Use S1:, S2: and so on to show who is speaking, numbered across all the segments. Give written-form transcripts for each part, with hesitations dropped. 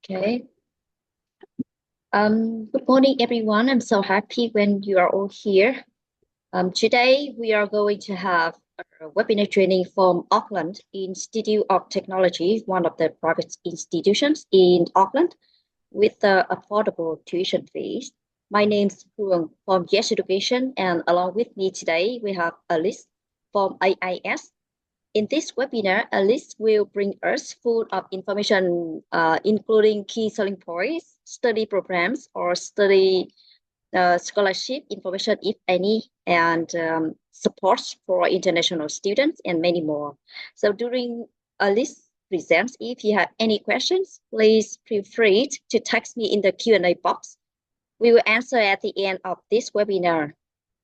S1: Okay. Good morning, everyone. I'm so happy when you are all here. Today, we are going to have a webinar training from Auckland Institute of Technology, one of the private institutions in Auckland, with affordable tuition fees. My name is Hương from Yes Education, and along with me today, we have Alice from AIS. In this webinar, Alice will bring us full of information, including key selling points, study programs, or study scholarship information, if any, and supports for international students, and many more. So during Alice presents, if you have any questions, please feel free to text me in the Q&A box. We will answer at the end of this webinar.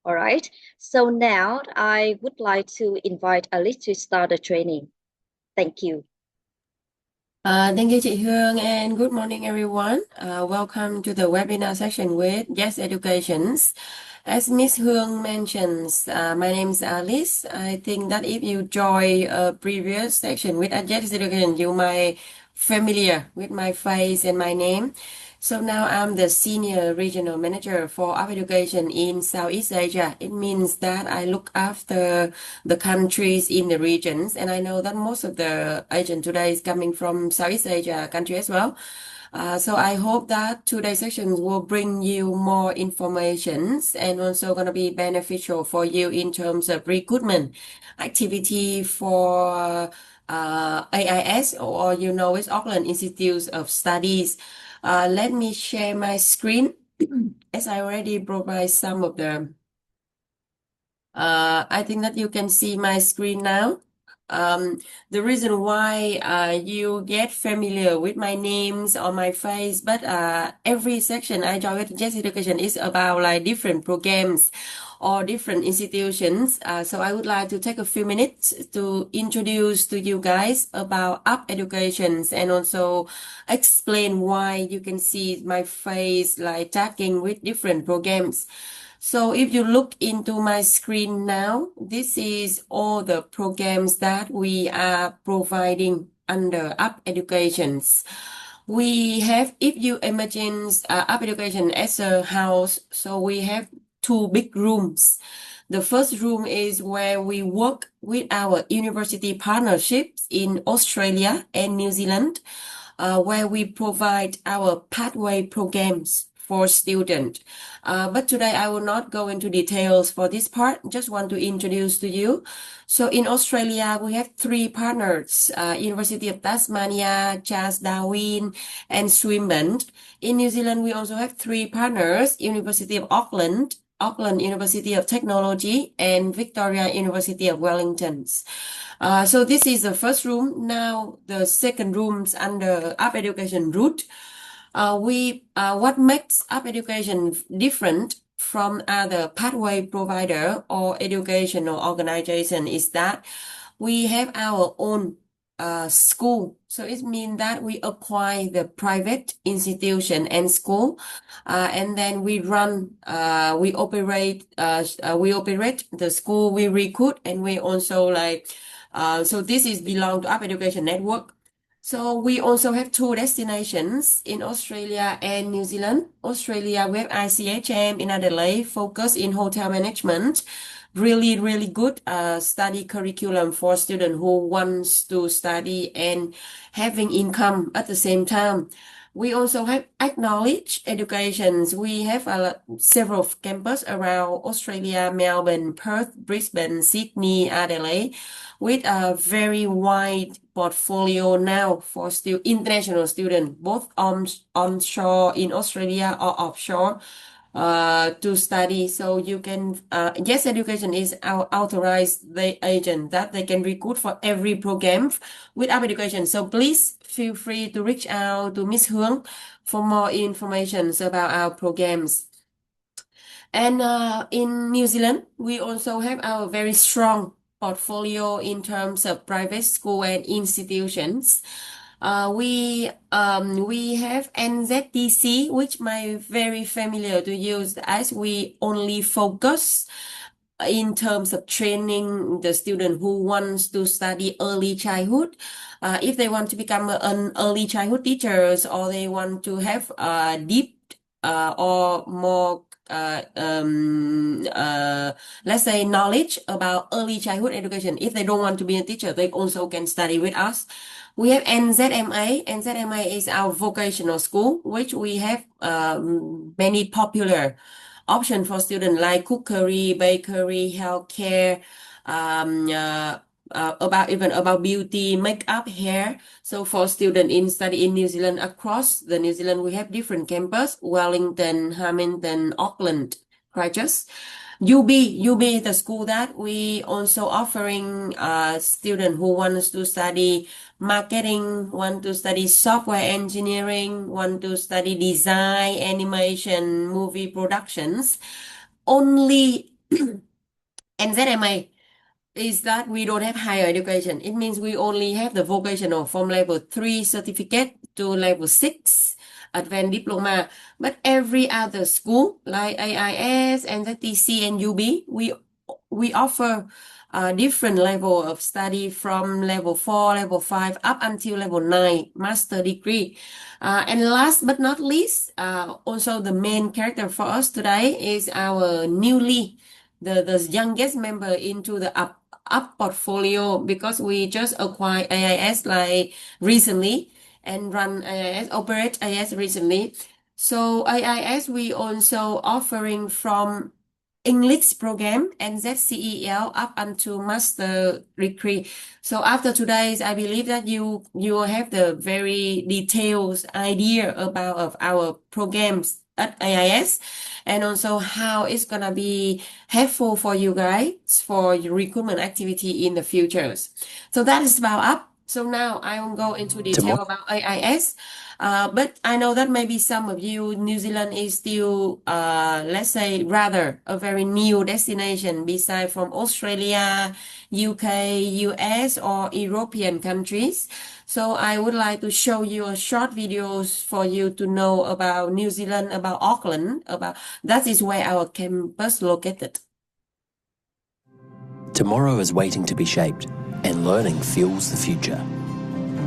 S1: All right, so now I would like to invite Alice to start the training. Thank you.
S2: Thank you, chị Hương, and good morning, everyone. Welcome to the webinar session with Yes Educations. As Miss Hương mentions, my name is Alice. I think that if you join a previous section with Yes Education, you might familiar with my face and my name. So now I'm the Senior Regional Manager for Art Education in Southeast Asia. It means that I look after the countries in the regions, and I know that most of the agent today is coming from Southeast Asia country as well. So I hope that today's session will bring you more informations and also going to be beneficial for you in terms of recruitment activity for AIS, or it's Auckland Institute of Studies. Let me share my screen as I already provide some of the I think that you can see my screen now. The reason why you get familiar with my names on my face, but every section I join with Yes Education is about like different programs or different institutions. So I would like to take a few minutes to introduce to you guys about Up Educations and also explain why you can see my face like tagging with different programs. So if you look into my screen now, this is all the programs that we are providing under Up Educations. We have, if you imagine Up Education as a house, so we have two big rooms. The first room is where we work with our university partnerships in Australia and New Zealand, where we provide our pathway programs for students. But today I will not go into details for this part, just want to introduce to you. So in Australia, we have three partners, University of Tasmania, Charles Darwin, and Swinburne. In New Zealand, we also have three partners, University of Auckland, Auckland University of Technology, and Victoria University of Wellington. So this is the first room. Now the second room's under Up Education route. What makes Up Education different from other pathway provider or educational organization is that we have our own school. So it means that we acquire the private institution and school, and then we operate the school, we recruit, and we also so this is belong to Up Education Network. So we also have two destinations in Australia and New Zealand. Australia, we have ICHM in Adelaide, focus in hotel management. Really, really good study curriculum for students who wants to study and having income at the same time. We also have Acknowledge Educations. We have several campuses around Australia, Melbourne, Perth, Brisbane, Sydney, Adelaide, with a very wide portfolio now for international students, both onshore in Australia or offshore to study. So you can, Yes Education is our authorized agent that they can recruit for every program with Up Education. So please feel free to reach out to Miss Hương for more information about our programs. And in New Zealand, we also have our very strong portfolio in terms of private school and institutions. We have NZTC, which might very familiar to use, as we only focus in terms of training the student who wants to study early childhood. if they want to become an early childhood teachers, or they want to have deep or more let's say knowledge about early childhood education. If they don't want to be a teacher, they also can study with us. We have NZMA. NZMA is our vocational school, which we have many popular options for students like cookery, bakery, healthcare, um, uh, about beauty, makeup, hair. So for students in study in New Zealand, across the New Zealand, we have different campus: Wellington, Hamilton, Auckland, Christchurch. UB is the school that we also offering student who wants to study marketing, want to study software engineering, want to study design, animation, movie productions. Only NZMA is that we don't have higher education. It means we only have the vocational from level 3 certificate to level 6 advanced diploma. But every other school like AIS, NZTC, and UB, we offer a different level of study from level 4, level 5, up until level 9, master degree. And last but not least, also the main character for us today is our newly the youngest member into the up portfolio, because we just acquired AIS like recently and run AIS, operate AIS recently. So AIS, we also offering from English program and ZCEL up until master degree. So after today's, I believe that you will have the very detailed idea about of our programs at AIS, and also how it's gonna be helpful for you guys for your recruitment activity in the futures. So that is about up. So now I will go into detail about AIS. But I know that maybe some of you, New Zealand is still, let's say, rather a very new destination beside from Australia, UK, US, or European countries. So I would like to show you a short videos for you to know about New Zealand, about Auckland, about that is where our campus located.
S3: Tomorrow is waiting to be shaped, and learning fuels the future.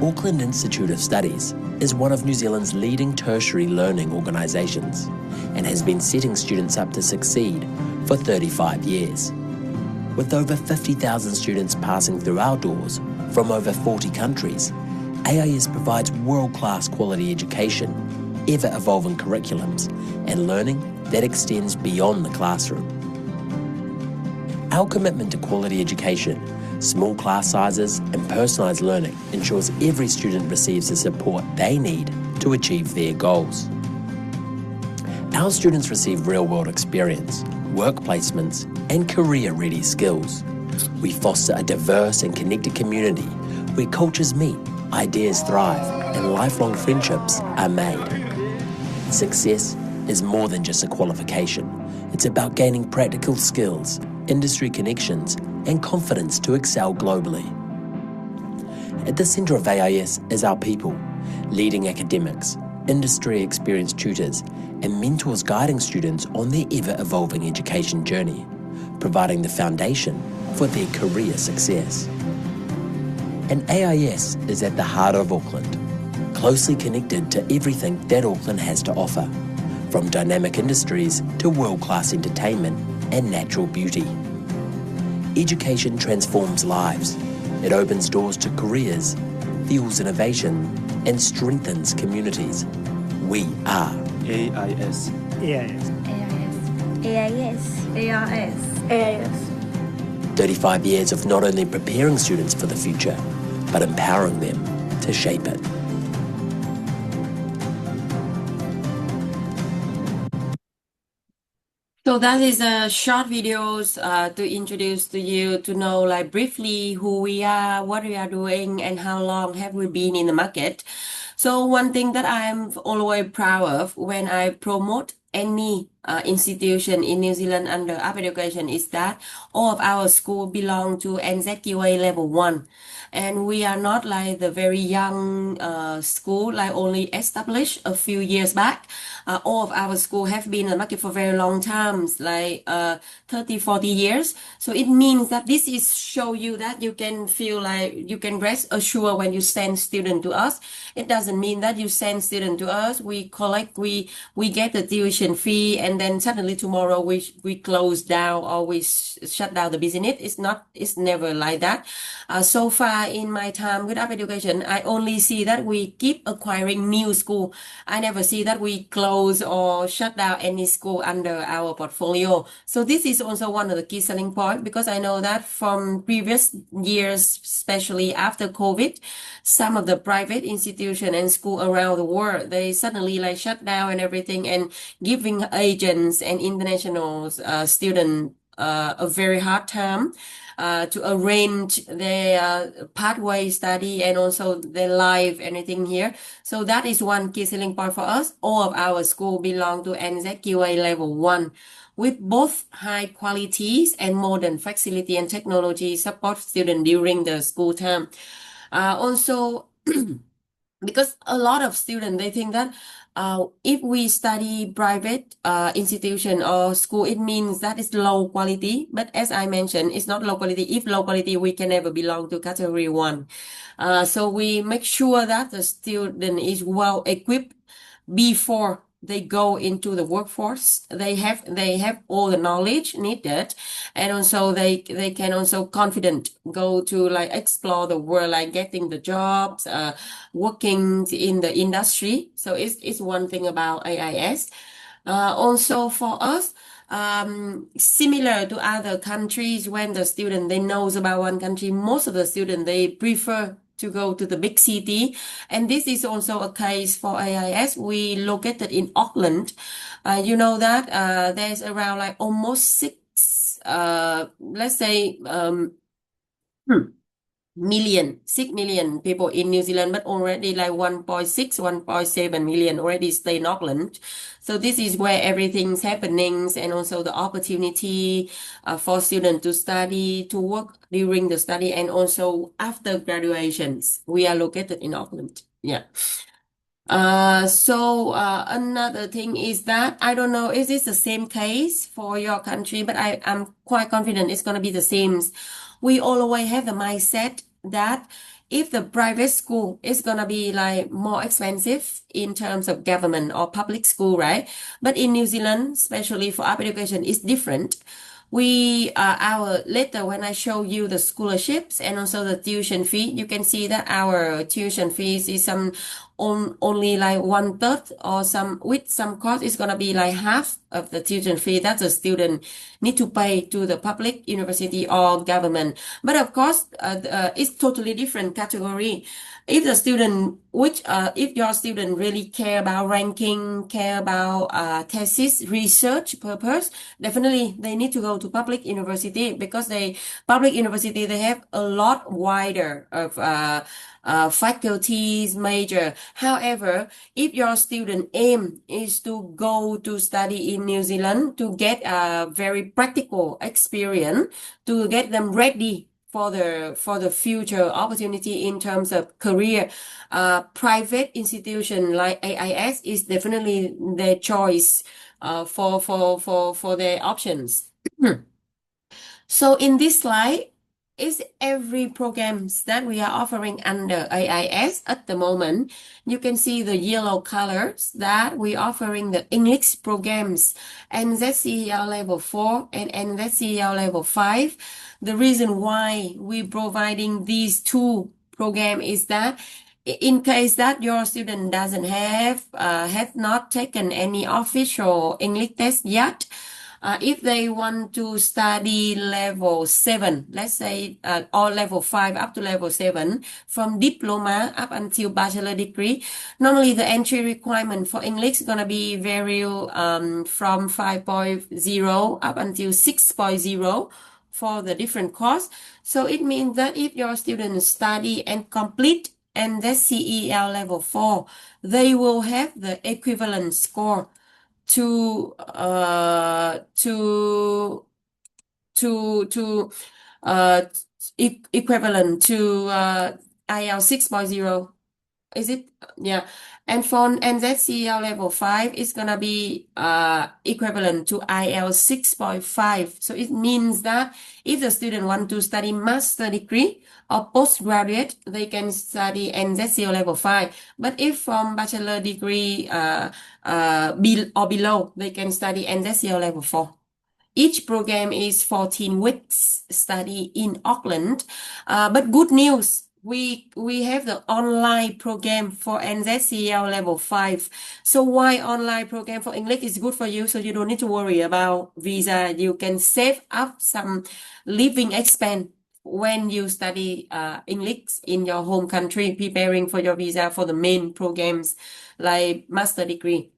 S3: Auckland Institute of Studies is one of New Zealand's leading tertiary learning organisations and has been setting students up to succeed for 35 years. With over 50,000 students passing through our doors from over 40 countries, AIS provides world-class quality education, ever-evolving curriculums, and learning that extends beyond the classroom. Our commitment to quality education, small class sizes, and personalised learning ensures every student receives the support they need to achieve their goals. Our students receive real-world experience, work placements, and career-ready skills. We foster a diverse and connected community where cultures meet, ideas thrive, and lifelong friendships are made. Success is more than just a qualification. It's about gaining practical skills, industry connections, and confidence to excel globally. At the centre of AIS is our people, leading academics, industry-experienced tutors, and mentors guiding students on their ever-evolving education journey, providing the foundation for their career success. And AIS is at the heart of Auckland, closely connected to everything that Auckland has to offer, from dynamic industries to world-class entertainment and natural beauty. Education transforms lives. It opens doors to careers, fuels innovation, and strengthens communities. We are
S4: AIS.
S5: AIS.
S6: AIS.
S5: AIS.
S6: AIS.
S3: 35 years of not only preparing students for the future, but empowering them to shape it.
S2: So that is a short videos to introduce to you to know like briefly who we are, what we are doing, and how long have we been in the market. So one thing that I'm always proud of when I promote any institution in New Zealand under Up Education is that all of our school belong to NZQA level 1. And we are not like the very young school, like only established a few years back. All of our school have been in the market for very long times, like 30, 40 years. So it means that this is show you that you can feel like you can rest assured when you send student to us. It doesn't mean that you send student to us, we collect, we get the tuition fee, and then suddenly tomorrow we close down or we shut down the business. It's never like that. So far in my time with Up Education, I only see that we keep acquiring new school. I never see that we close or shut down any school under our portfolio. So this is also one of the key selling points, because I know that from previous years, especially after COVID, some of the private institution and school around the world, they suddenly like shut down and everything, and giving agents and international students a very hard time to arrange their pathway study and also their life, anything here. So that is one key selling point for us. All of our school belong to NZQA level 1 with both high qualities and modern facility and technology support students during the school term. Also, because a lot of students, they think that if we study private institution or school, it means that it's low quality. But as I mentioned, it's not low quality. If low quality, we can never belong to category 1. So we make sure that the student is well equipped before they go into the workforce. They have all the knowledge needed, and also they can also confident go to like explore the world, like getting the jobs, working in the industry. So it's one thing about AIS. Also for us, similar to other countries, when the student they knows about one country, most of the student they prefer to go to the big city. And this is also a case for AIS. We located in Auckland. You know that there's around like almost 6 million people in New Zealand, but already like 1.6, 1.7 million already stay in Auckland. So this is where everything's happening, and also the opportunity for students to study, to work during the study, and also after graduations. We are located in Auckland. Yeah. So another thing is that I don't know, is this the same case for your country? But I'm quite confident it's going to be the same. We always have the mindset that if the private school is going to be like more expensive in terms of government or public school, right? But in New Zealand, especially for Up Education, it's different. Later when I show you the scholarships and also the tuition fee, you can see that our tuition fees is only like 1/3, or with some cost it's gonna be like half of the tuition fee that the student need to pay to the public university or government. But of course, it's totally different category. If the student, if your student really care about ranking, care about thesis research purpose, definitely they need to go to public university, because public university, they have a lot wider of faculties, major. However, if your student aim is to go to study in New Zealand to get a very practical experience, to get them ready for the future opportunity in terms of career, private institution like AIS is definitely their choice for their options. So in this slide is every programs that we are offering under AIS at the moment. You can see the yellow colors that we offering the English programs, NZCEL level 4 and NZCEL level 5. The reason why we providing these two programs is that in case that your student doesn't have not taken any official English test yet, if they want to study level 7, let's say, or level 5 up to level 7, from diploma up until bachelor degree, normally the entry requirement for English is going to be vary from 5.0 up until 6.0 for the different course. So it means that if your students study and complete and the CEL level 4, they will have the equivalent score to uh equivalent to IELTS 6.0. Is it? Yeah. And for NZCL level 5, it's gonna be equivalent to IELTS 6.5. So it means that if the student want to study master degree or postgraduate, they can study NZCL level 5. But if from bachelor degree or below, they can study NZCL level 4. Each program is 14 weeks study in Auckland. But good news, we have the online program for NZCL level 5. So why online program for English is good for you, so you don't need to worry about visa. You can save up some living expense when you study English in your home country, preparing for your visa for the main programs like master degree.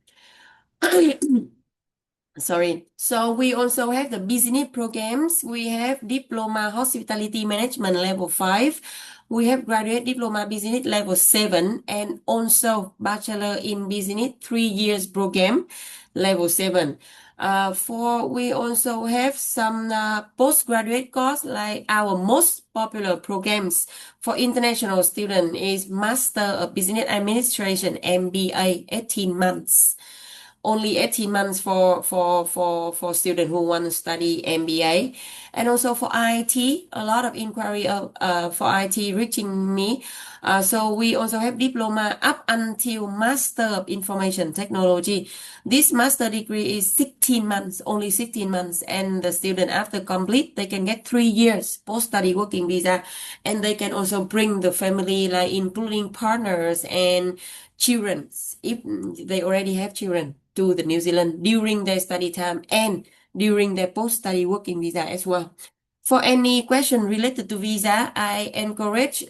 S2: Sorry. So we also have the business programs. We have Diploma Hospitality Management level 5. We have Graduate Diploma Business level 7 and also Bachelor in Business 3 years program level 7. We also have some postgraduate course, like our most popular programs for international students is Master of Business Administration, MBA, 18 months. Only 18 months for students who want to study MBA. And also for IT, a lot of inquiry for IT reaching me. So we also have diploma up until Master of Information Technology. This master degree is 16 months, only 16 months. And the student after complete, they can get 3 years post-study working visa. And they can also bring the family, like including partners and children, if they already have children, to the New Zealand during their study time and during their post-study working visa as well. For any question related to visa, I encourage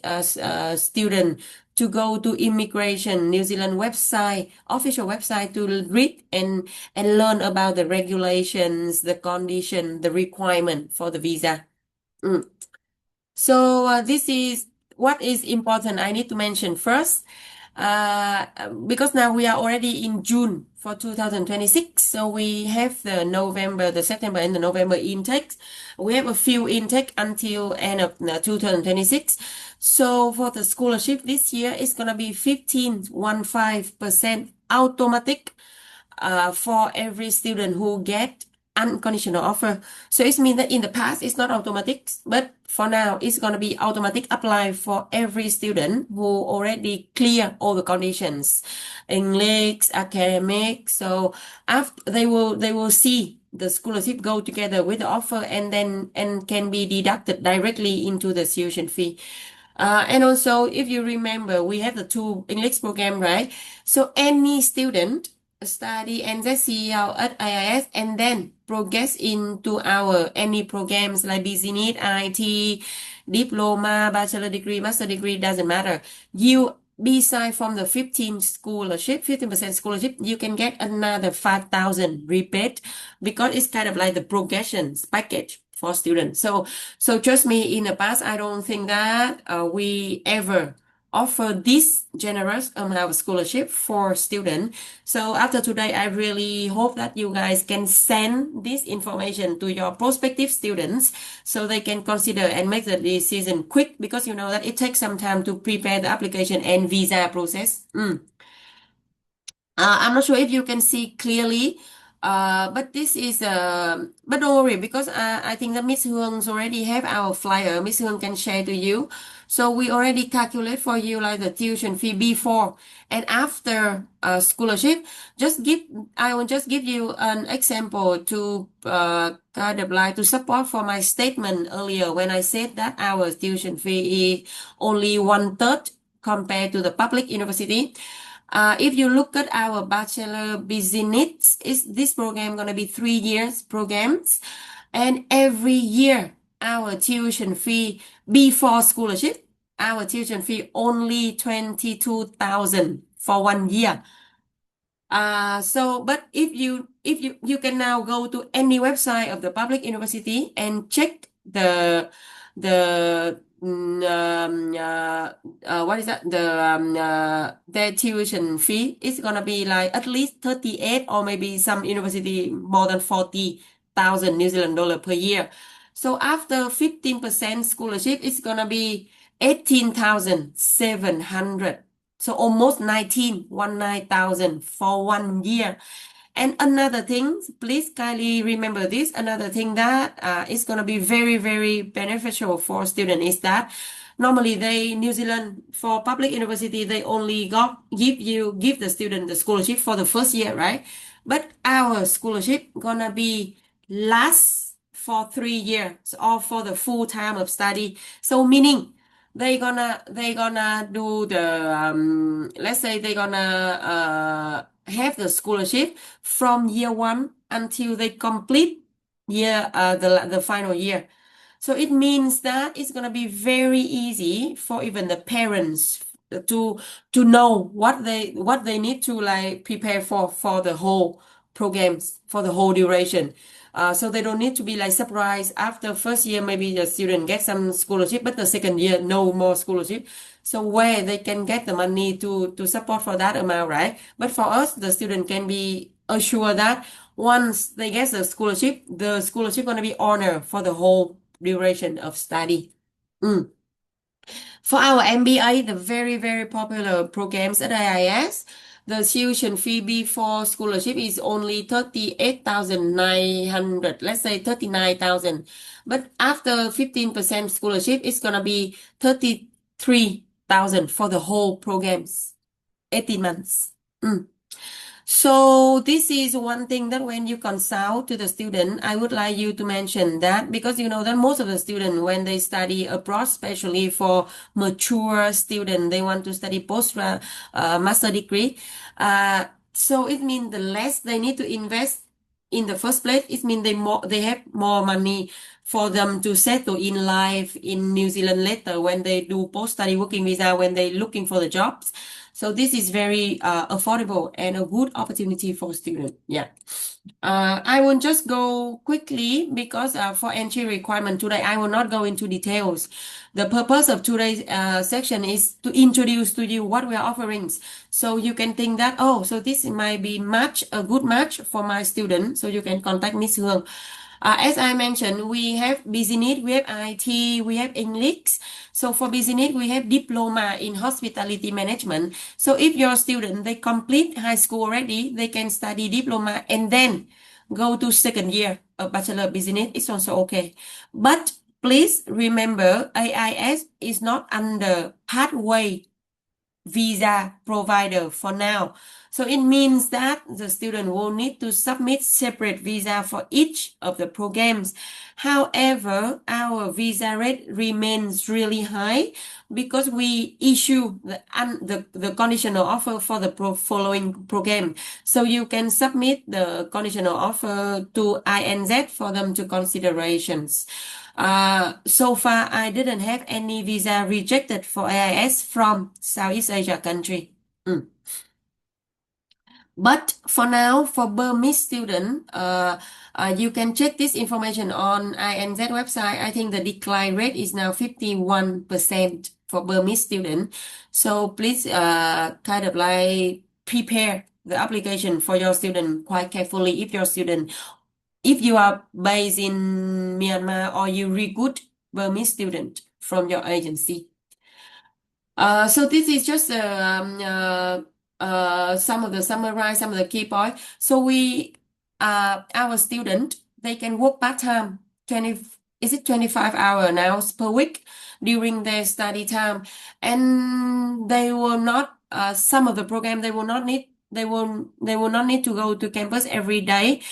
S2: students to go to Immigration New Zealand website, official website, to read and learn about the regulations, the condition, the requirement for the visa. So this is what is important. I need to mention first. Because now we are already in June for 2026, so we have the November, the September and the November intakes. We have a few intake until end of 2026. So for the scholarship this year, it's gonna be 15% automatic for every student who get unconditional offer. So it means that in the past it's not automatic, but for now it's gonna be automatic apply for every student who already clear all the conditions, English, academic. So after they will see the scholarship go together with the offer and can be deducted directly into the tuition fee. And also, if you remember, we have the 2 English program, right? So any student study NZCL at IIS and then progress into our any programs like business, IT, diploma, bachelor degree, master degree, doesn't matter. You, beside from the 15% scholarship, you can get another 5,000 rebate, because it's kind of like the progression package for students. So trust me, in the past, I don't think that we ever offer this generous amount of scholarship for students. So after today, I really hope that you guys can send this information to your prospective students so they can consider and make the decision quick, because you know that it takes some time to prepare the application and visa process. I'm not sure if you can see clearly, but this is but don't worry, because I think that Miss Huang's already have our flyer. Miss Huang can share to you. So we already calculate for you like the tuition fee before and after scholarship. I will just give you an example to kind of like to support for my statement earlier when I said that our tuition fee is only 1/3 compared to the public university. If you look at our bachelor business, is this program gonna be 3 years programs, and every year our tuition fee before scholarship, our tuition fee only 22,000 for 1 year. But if you can now go to any website of the public university and check the what is that? Their tuition fee is gonna be like at least 38 or maybe some university more than 40,000 New Zealand dollar per year. So after 15% scholarship, it's gonna be 18,700. So almost 19,000 for 1 year. And another thing, please kindly remember this. Another thing that is going to be very, very beneficial for students is that normally New Zealand, for public university, they only give the student the scholarship for the first year, right? But our scholarship gonna be last for 3 years or for the full time of study. So meaning they gonna do the let's say they gonna have the scholarship from year one until they complete the final year. So it means that it's gonna be very easy for even the parents to know what they need to like prepare for the whole programs for the whole duration. So they don't need to be like surprised after first year maybe the student get some scholarship, but the second year no more scholarship. So where they can get the money to support for that amount, right? But for us, the student can be assured that once they get the scholarship gonna be honored for the whole duration of study. For our MBA, the very, very popular programs at IIS, the tuition fee before scholarship is only 38,900, let's say 39,000. But after 15% scholarship, it's gonna be 33,000 for the whole programs, 18 months. So this is one thing that when you consult to the student, I would like you to mention that because you know that most of the students when they study abroad, especially for mature students, they want to study master degree. So it means the less they need to invest in the first place, it means they have more money for them to settle in life in New Zealand later when they do post-study working visa, when they're looking for the jobs. So this is very affordable and a good opportunity for students. Yeah. I will just go quickly because for entry requirement today, I will not go into details. The purpose of today's section is to introduce to you what we are offering. So you can think that, oh, so this might be a good match for my student. So you can contact Miss Hương. As I mentioned, we have business, we have IT, we have English. So for business, we have diploma in hospitality management. So if your student, they complete high school already, they can study diploma and then go to second year of bachelor of business. It's also okay. But please remember, AIS is not under pathway visa provider for now. So it means that the student will need to submit separate visa for each of the programs. However, our visa rate remains really high because we issue the conditional offer for the following program. So you can submit the conditional offer to INZ for them to considerations. So far, I didn't have any visa rejected for AIS from Southeast Asia country. But for now, for Burmese student, you can check this information on INZ website. I think the decline rate is now 51% for Burmese student. So please kind of like prepare the application for your student quite carefully if you are based in Myanmar or you recruit Burmese student from your agency. So this is just some of the key points. So our student, they can work part-time, 25 hours now per week during their study time. And they will not, some of the program, they will not need to go to campus every day,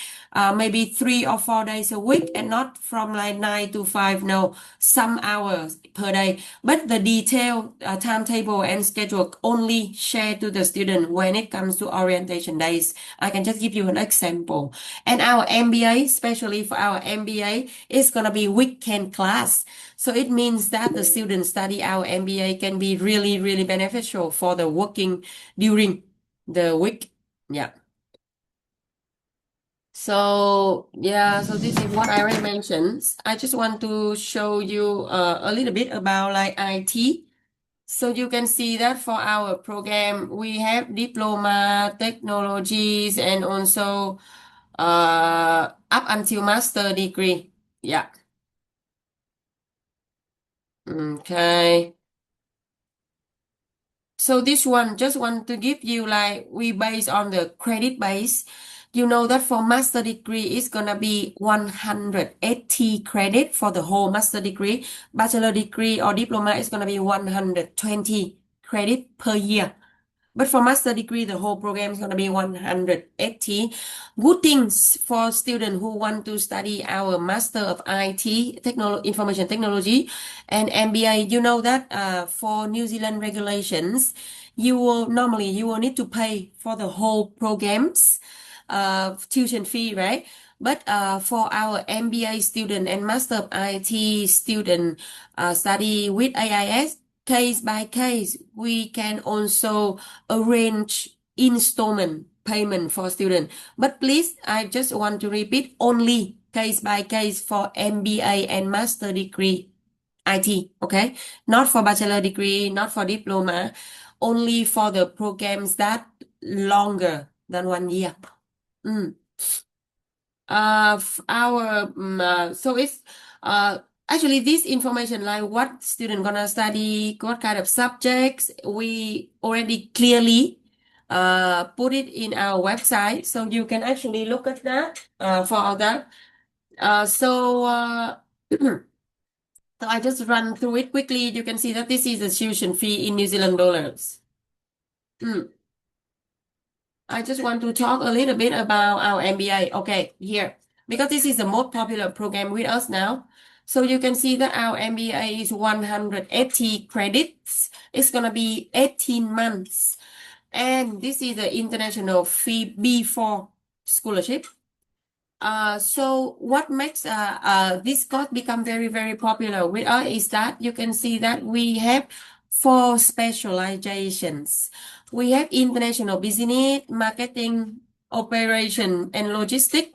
S2: maybe 3 or 4 days a week and not from like 9 to 5, no, some hours per day. But the detailed timetable and schedule only share to the student when it comes to orientation days. I can just give you an example. And our MBA, especially for our MBA, is going to be weekend class. So it means that the students study our MBA can be really, really beneficial for the working during the week. Yeah. So yeah, so this is what I already mentioned. I just want to show you a little bit about like IT. So you can see that for our program, we have diploma, technologies, and also up until master degree. Yeah. Okay. So this one just want to give you like we based on the credit base. You know that for master degree it's gonna be 180 credit for the whole master degree. Bachelor degree or diploma is gonna be 120 credit per year. But for master degree, the whole program is going to be 180. Good things for students who want to study our Master of IT, Information Technology, and MBA. You know that for New Zealand regulations, you will need to pay for the whole programs, tuition fee, right? But for our MBA student and Master of IT student study with AIS, case by case, we can also arrange installment payment for student. But please, I just want to repeat, only case by case for MBA and master degree IT, okay? Not for bachelor degree, not for diploma, only for the programs that longer than 1 year. Mm. So it's actually this information like what student gonna study, what kind of subjects, we already clearly put it in our website, so you can actually look at that for that. So I just run through it quickly. You can see that this is the tuition fee in New Zealand dollars. I just want to talk a little bit about our MBA. Okay, here, because this is the most popular program with us now. So you can see that our MBA is 180 credits. It's going to be 18 months. And this is the international fee B4 scholarship. So what makes this course become very, very popular with us is that you can see that we have 4 specializations. We have international business, marketing, operation, and logistics,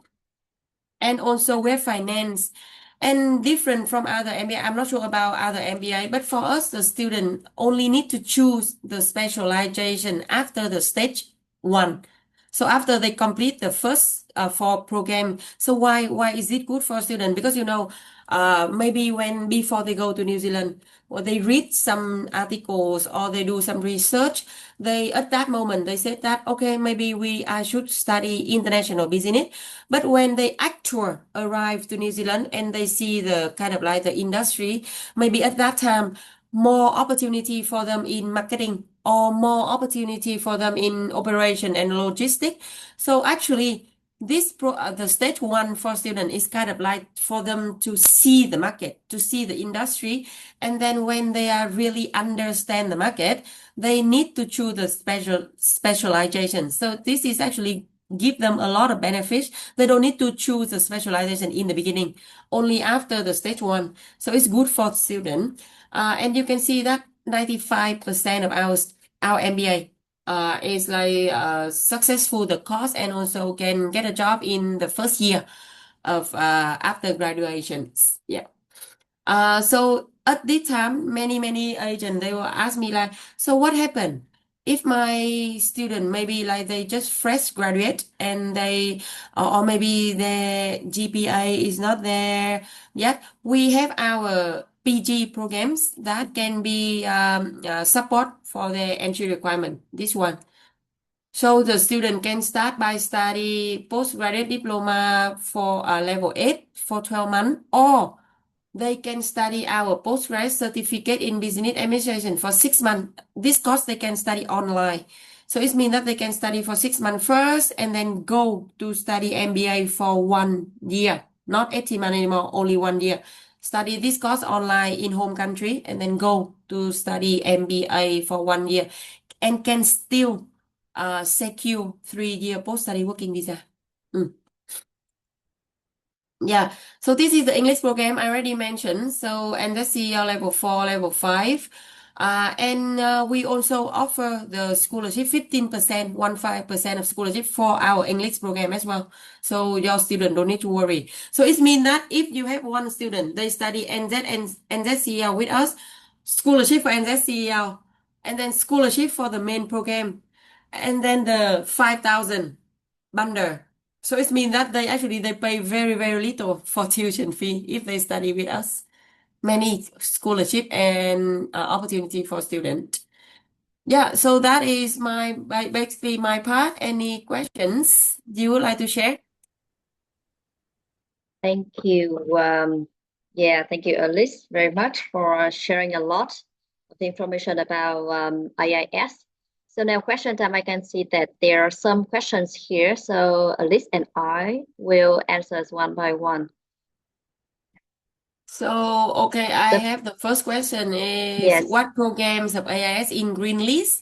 S2: and also we have finance. And different from other MBA, I'm not sure about other MBA, but for us, the student only need to choose the specialization after the stage 1. So after they complete the first 4 program. So why is it good for student? Because maybe when before they go to New Zealand, or they read some articles or they do some research, they at that moment they said that okay, maybe I should study international business. But when they actually arrive to New Zealand and they see the kind of like the industry, maybe at that time more opportunity for them in marketing or more opportunity for them in operation and logistics. So actually, the stage 1 for student is kind of like for them to see the market, to see the industry, and then when they are really understand the market, they need to choose the specialization. So this is actually give them a lot of benefits. They don't need to choose the specialization in the beginning, only after the stage 1. So it's good for students. And you can see that 95% of our MBA is like successful the course and also can get a job in the first year of after graduations. Yeah. So at this time, many agents they will ask me like, so what happened if my student maybe like they just fresh graduate and they or maybe their GPA is not there yet? We have our PG programs that can be support for the entry requirement. This one. So the student can start by study postgraduate diploma for level 8 for 12 months, or they can study our postgraduate certificate in business administration for 6 months. This course they can study online. So it means that they can study for 6 months first and then go to study MBA for 1 year, not 18 months anymore, only 1 year. Study this course online in home country and then go to study MBA for 1 year and can still secure 3-year post-study working visa. Yeah, so this is the English program I already mentioned. So, and let's see your level 4, level 5. And we also offer the scholarship 15%, 15% of scholarship for our English program as well. So your student don't need to worry. So it means that if you have one student, they study NZ and NZCL with us, scholarship for NZCL, and then scholarship for the main program, and then the 5,000 bundle. So it means that they pay very, very little for tuition fee if they study with us. Many scholarship and opportunity for student. Yeah, so that is basically my part. Any questions you would like to share?
S1: Thank you. Thank you, Alice, very much for sharing a lot of information about IIS. So now question time, I can see that there are some questions here. So Alice and I will answer one by one.
S2: So, okay, I
S1: The,
S2: have the first question is
S1: yes,
S2: what programs of AIS in green list?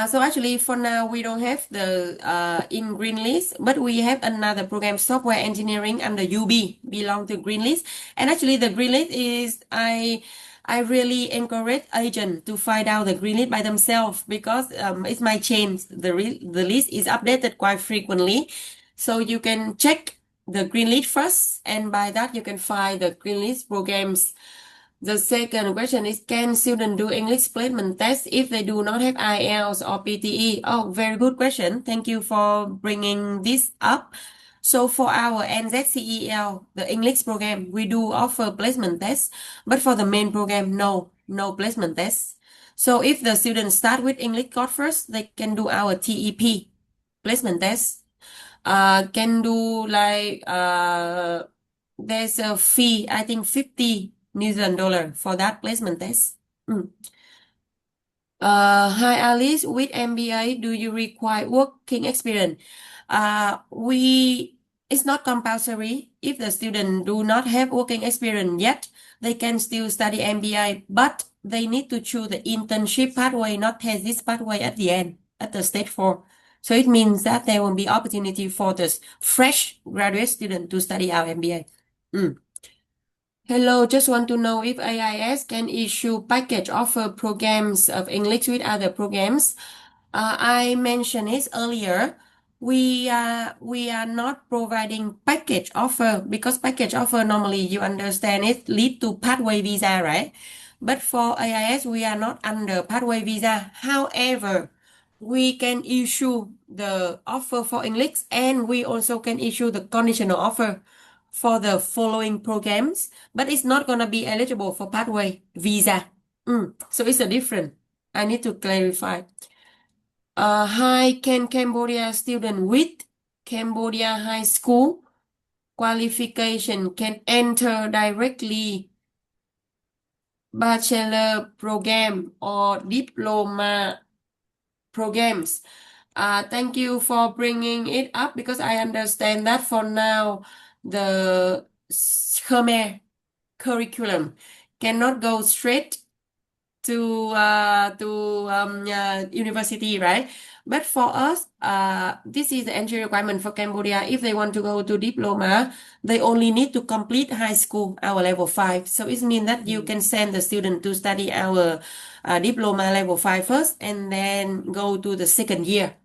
S2: So actually for now we don't have the in green list, but we have another program software engineering under UB belong to green list. And actually the green list is I really encourage agent to find out the green list by themselves because it might change. The list is updated quite frequently. So you can check the green list first, and by that you can find the green list programs. The second question is, can students do English placement test if they do not have IELTS or PTE? Oh, very good question. Thank you for bringing this up. So for our NZCEL, the English program, we do offer placement tests, but for the main program, no placement tests. So if the students start with English course first, they can do our TEP placement test. Can do like there's a fee, I think 50 New Zealand dollar for that placement test. Mm. Hi Alice, with MBA, do you require working experience? It's not compulsory. If the student do not have working experience yet, they can still study MBA, but they need to choose the internship pathway, not thesis pathway at the end, at the stage 4. So it means that there will be opportunity for the fresh graduate student to study our MBA. Mm. Hello, just want to know if AIS can issue package offer programs of English with other programs. I mentioned it earlier. We are not providing package offer because package offer normally you understand it lead to pathway visa, right? But for AIS we are not under pathway visa. However, we can issue the offer for English and we also can issue the conditional offer for the following programs, but it's not gonna be eligible for pathway visa. So it's a different. I need to clarify. Hi, can Cambodia student with Cambodia high school qualification can enter directly bachelor program or diploma programs? Thank you for bringing it up because I understand that for now the Khmer curriculum cannot go straight to university, right? But for us, this is the entry requirement for Cambodia. If they want to go to diploma, they only need to complete high school, our level 5. So it means that you can send the student to study our diploma level 5 first, and then go to the second year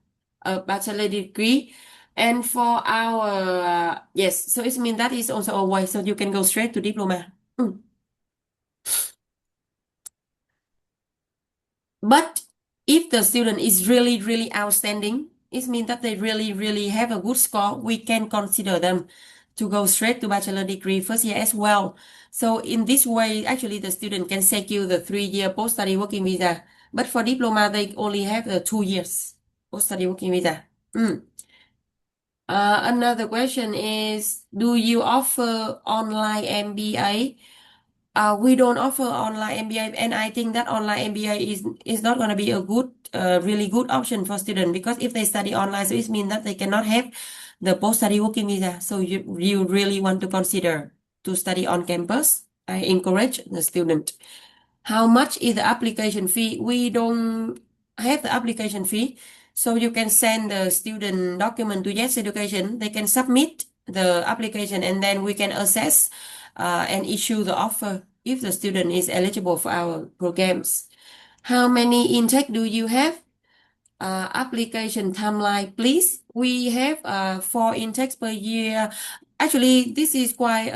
S2: of bachelor degree. And for our yes, so it means that is also a way, so you can go straight to diploma. But if the student is really, really outstanding, it means that they really, really have a good score, we can consider them to go straight to bachelor degree first year as well. So in this way, actually the student can secure the 3-year post-study working visa. But for diploma, they only have the 2 years post-study working visa. Another question is, do you offer online MBA? We don't offer online MBA, and I think that online MBA is not going to be a good, really good option for students because if they study online, so it means that they cannot have the post-study working visa. So you really want to consider to study on campus. I encourage the student. How much is the application fee? We don't have the application fee, so you can send the student document to Yes Education. They can submit the application, and then we can assess and issue the offer if the student is eligible for our programs. How many intake do you have? Application timeline, please. We have 4 intakes per year. Actually, this is quite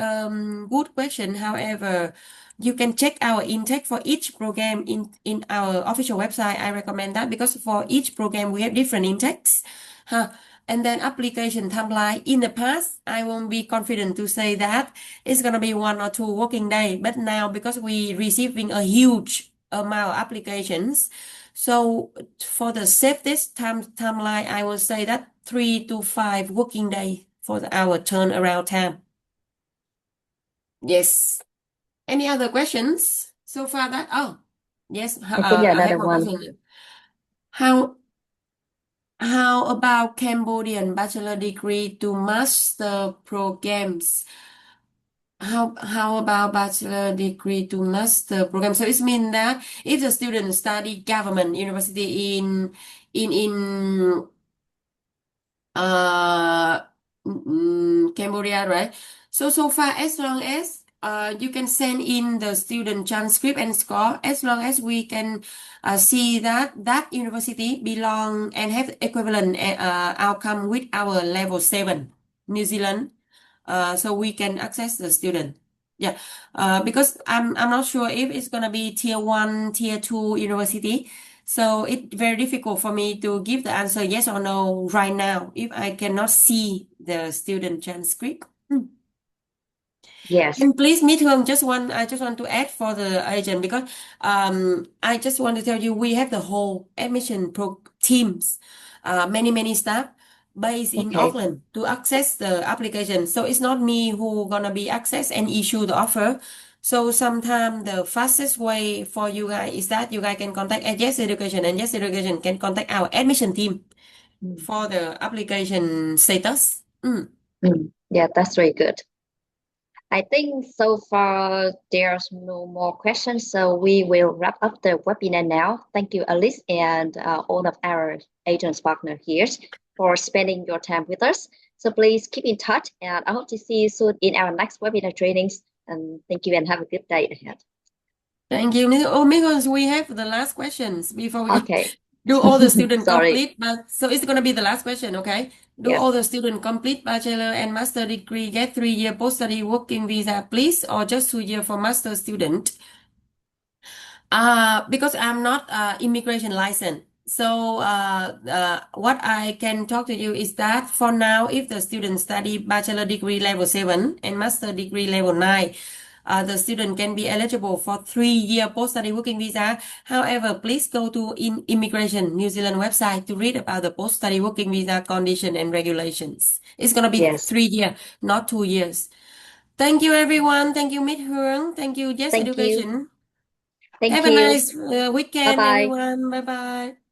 S2: good question. However, you can check our intake for each program in our official website. I recommend that because for each program we have different intakes. Huh. And then application timeline. In the past, I won't be confident to say that it's gonna be 1 or 2 working day. But now, because we receiving a huge amount of applications, so for the safest timeline, I will say that 3 to 5 working day for our turnaround time. Yes. Any other questions so far? That yes,
S1: I think
S2: I have
S1: another
S2: one
S1: one.
S2: question. How how about Cambodian bachelor degree to master programs? How about bachelor degree to master program? So it means that if the student study government university in uh Cambodia, right? So far, as long as you can send in the student transcript and score, as long as we can see that that university belong and have equivalent outcome with our level 7 New Zealand, so we can access the student. Yeah, because I'm not sure if it's gonna be tier 1, tier 2 university. So it's very difficult for me to give the answer yes or no right now if I cannot see the student transcript.
S1: Yes.
S2: And please, meet him. I just want to add for the agent because I just want to tell you we have the whole admission pro teams, many staff based in
S1: Okay.
S2: Auckland to access the application. So it's not me who gonna be access and issue the offer. So sometimes the fastest way for you guys is that you guys can contact Yes Education, and Yes Education can contact our admission team
S1: Mm.
S2: for the application status.
S1: Yeah, that's very good. I think so far there's no more questions, so we will wrap up the webinar now. Thank you, Alice, and all of our agents partner here for spending your time with us. So please keep in touch, and I hope to see you soon in our next webinar trainings. And thank you, and have a good day ahead.
S2: Thank you. Oh my gosh, we have the last questions before we
S1: Okay.
S2: do all the student
S1: Sorry.
S2: complete. But so it's gonna be the last question, okay? Do
S1: Yes.
S2: all the student complete bachelor and master degree get 3 year post-study working visa, please, or just 2 year for master student? Because I'm not immigration license. So what I can talk to you is that for now, if the student study bachelor degree level 7 and master degree level 9, the student can be eligible for 3 year post-study working visa. However, please go to Immigration New Zealand website to read about the post-study working visa condition and regulations. It's gonna be
S1: Yes.
S2: 3 year, not 2 years. Thank you, everyone. Thank you, Mit Hương. Thank you, Yes
S1: Thank you.
S2: Education.
S1: Thank
S2: Have a
S1: you.
S2: nice
S1: Bye
S2: weekend,
S1: bye.
S2: everyone. Bye bye.